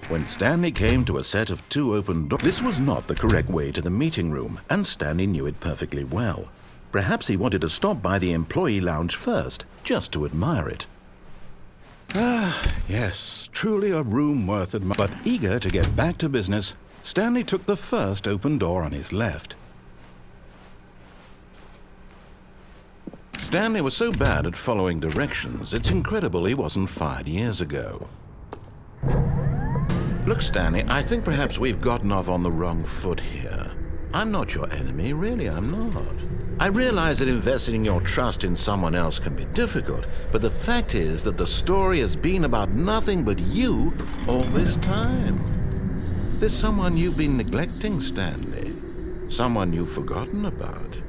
When Stanley came to a set of 2 open doors, this was not the correct way to the meeting room, and Stanley knew it perfectly well. Perhaps he wanted to stop by the employee lounge first, just to admire it. Ah, yes, truly a room worth admiring. But eager to get back to business, Stanley took the first open door on his left. Stanley was so bad at following directions, it's incredible he wasn't fired years ago. Look, Stanley, I think perhaps we've gotten off on the wrong foot here. I'm not your enemy, really, I'm not. I realize that investing your trust in someone else can be difficult, but the fact is that the story has been about nothing but you all this time. There's someone you've been neglecting, Stanley. Someone you've forgotten about.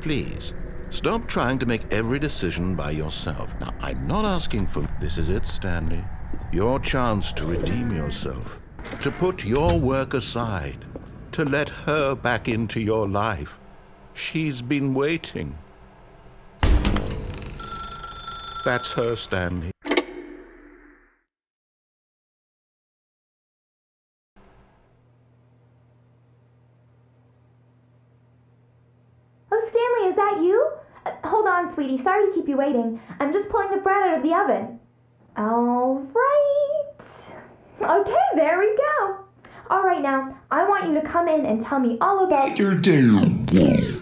Please, stop trying to make every decision by yourself. Now, I'm not asking for... This is it, Stanley. Your chance to redeem yourself, to put your work aside, to let her back into your life. She's been waiting. That's her, Stanley. Oh, Stanley, is that you? Hold on, sweetie. Sorry to keep you waiting. I'm just pulling the bread out of the oven. All right. Okay, there we go. All right, now, I want you to come in and tell me all about your day.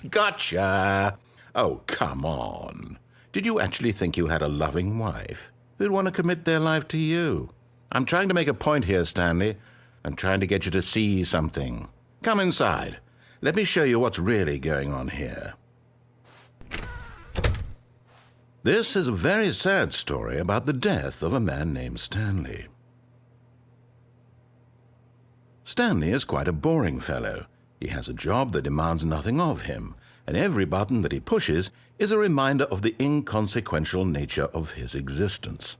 Gotcha. Oh, come on. Did you actually think you had a loving wife who'd want to commit their life to you? I'm trying to make a point here, Stanley. I'm trying to get you to see something. Come inside. Let me show you what's really going on here. This is a very sad story about the death of a man named Stanley. Stanley is quite a boring fellow. He has a job that demands nothing of him, and every button that he pushes is a reminder of the inconsequential nature of his existence.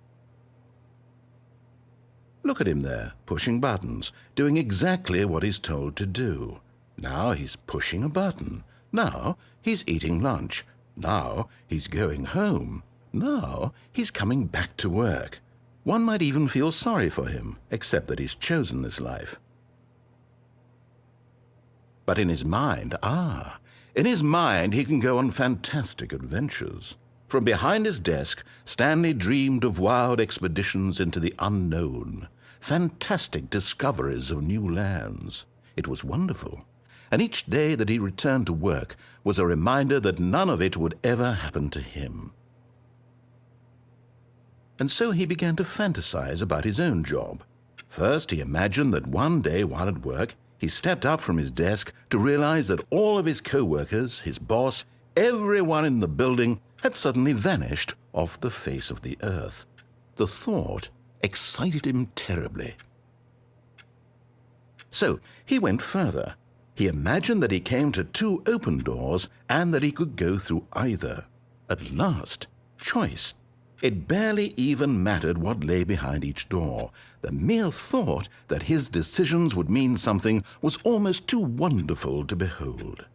Look at him there, pushing buttons, doing exactly what he's told to do. Now he's pushing a button. Now he's eating lunch. Now he's going home. Now he's coming back to work. One might even feel sorry for him, except that he's chosen this life. But in his mind, in his mind he can go on fantastic adventures. From behind his desk, Stanley dreamed of wild expeditions into the unknown, fantastic discoveries of new lands. It was wonderful. And each day that he returned to work was a reminder that none of it would ever happen to him. And so he began to fantasize about his own job. First, he imagined that one day while at work, he stepped up from his desk to realize that all of his co-workers, his boss, everyone in the building had suddenly vanished off the face of the earth. The thought excited him terribly. So he went further. He imagined that he came to 2 open doors and that he could go through either. At last, choice. It barely even mattered what lay behind each door. The mere thought that his decisions would mean something was almost too wonderful to behold.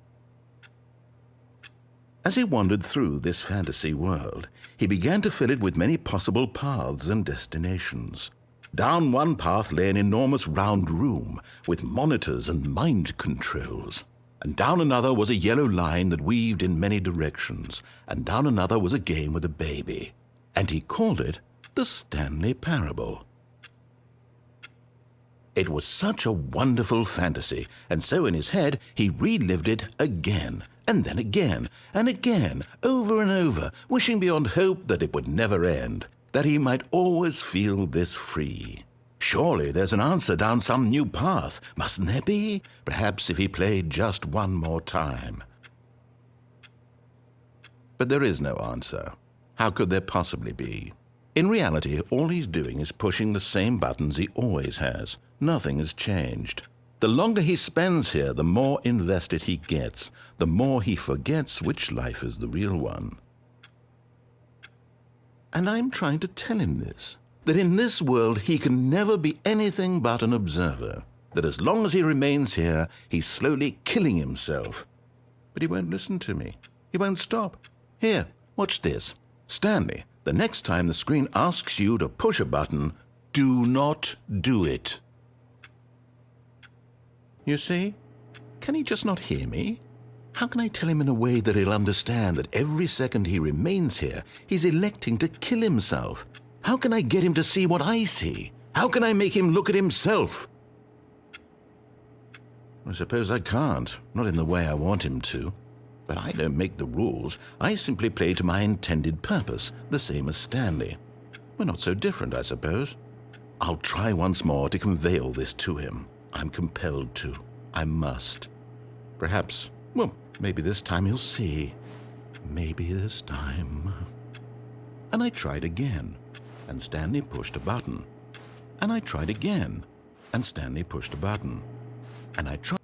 As he wandered through this fantasy world, he began to fill it with many possible paths and destinations. Down one path lay an enormous round room with monitors and mind controls. And down another was a yellow line that weaved in many directions. And down another was a game with a baby. And he called it the Stanley Parable. It was such a wonderful fantasy, and so in his head he relived it again, and then again, and again, over and over, wishing beyond hope that it would never end, that he might always feel this free. Surely there's an answer down some new path, mustn't there be? Perhaps if he played just one more time. But there is no answer. How could there possibly be? In reality, all he's doing is pushing the same buttons he always has. Nothing has changed. The longer he spends here, the more invested he gets, the more he forgets which life is the real one. And I'm trying to tell him this. that in this world he can never be anything but an observer, that as long as he remains here, he's slowly killing himself. But he won't listen to me. He won't stop. Here, watch this. Stanley, the next time the screen asks you to push a button, do not do it. You see? Can he just not hear me? How can I tell him in a way that he'll understand that every second he remains here, he's electing to kill himself? How can I get him to see what I see? How can I make him look at himself? I suppose I can't, not in the way I want him to. But I don't make the rules. I simply play to my intended purpose, the same as Stanley. We're not so different, I suppose. I'll try once more to convey all this to him. I'm compelled to. I must. Perhaps, well, maybe this time he'll see. Maybe this time. And I tried again, and Stanley pushed a button. And I tried again, and Stanley pushed a button. And I tried.